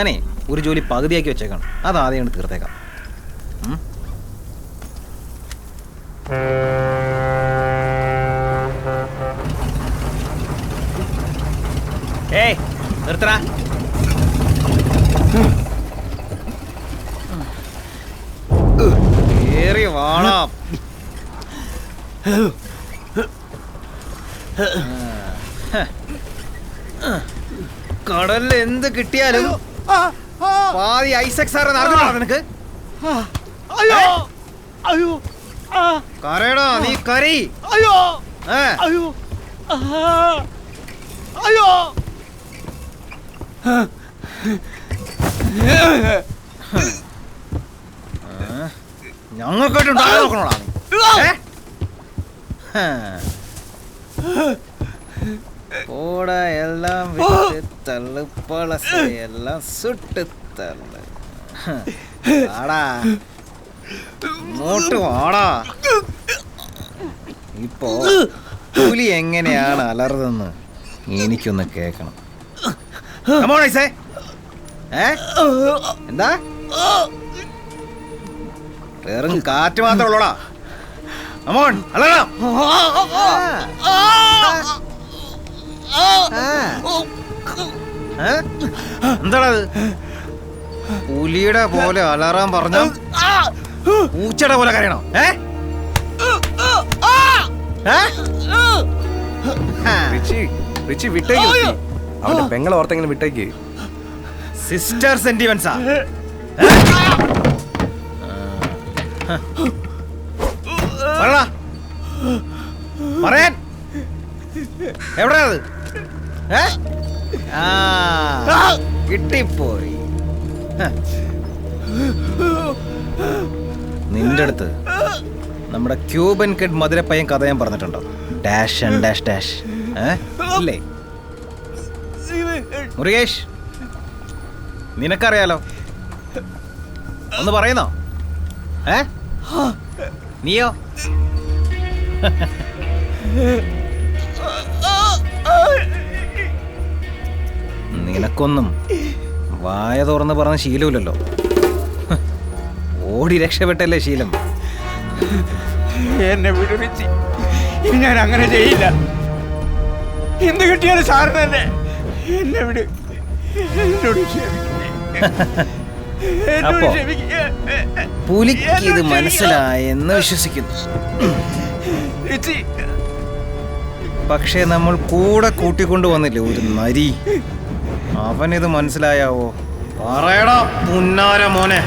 ഞാനേ ഒരു ജോലി പകുതിയാക്കി വെച്ചേക്കാണ്, അത് ആദ്യം കൊണ്ട് തീർത്തേക്കാം. ഏയ് നിർത്തടാ. കേറി വാടാ. കടലിൽ എന്ത് കിട്ടിയാലും പാതി ഐസക് സാറ് നടന്നോ നിനക്ക്? കരയടാ, നീ കരി. ഞങ്ങൾക്കായിട്ടുണ്ടാകാൻ നോക്കണോടാ ഓടാ. എല്ലാം വിട്ട് തള്ളു, പളസയെല്ലാം സുട്ട് തള്ളു. ആടാ ഇങ്ങോട്ട് വാടാ. ഇപ്പോ പുലി എങ്ങനെയാണ് അലർതെന്ന് എനിക്കൊന്ന് കേക്കണം. എന്താ വേറും കാറ്റ് മാത്രം ഉള്ളോടാ. അമോൺ അലറാം. എന്താണത്? പുലിയുടെ പോലെ അലറാൻ പറഞ്ഞ പൂച്ചയുടെ പോലെ കരയണോ? അവന്റെ പെങ്ങളെ ഓർത്തെങ്കിലും വിട്ടേക്ക്. സിസ്റ്റർ സെന്റിമെന്റ്സാ. പറയാൻ എവിടെയാ അത്? കിട്ടിപ്പോയി. നിന്റെ അടുത്ത് നമ്മുടെ ക്യൂബൻ കിഡ് മധുരപ്പയ്യൻ കഥ ഞാൻ പറഞ്ഞിട്ടുണ്ടോ? ഡാഷ് ആൻഡ് ഡാഷ് ഡാഷ് അല്ലേ മുരുകേഷ്? നിനക്കറിയാലോ, ഒന്ന് പറയുന്നോ? നീയോ? നിനക്കൊന്നും വായ തുറന്ന് പറഞ്ഞ ശീലമില്ലല്ലോ. ഓടി രക്ഷപ്പെട്ടല്ലേ ശീലം. എന്നെ വിടുവിച്ച് ഞാൻ അങ്ങനെ ചെയ്യില്ല. എന്ത് കിട്ടിയാലും സാറിന് തന്നെ എന്നെ വിട്. അപ്പോ പുലിക്ക് ഇത് മനസ്സിലായെന്ന് വിശ്വസിക്കുന്നു. പക്ഷേ നമ്മൾ കൂടെ കൂട്ടിക്കൊണ്ടു വന്നില്ലേ ഒരു നരി, അവനിത് മനസ്സിലായാവോ? പറയടാ പുന്നാര മോനെ.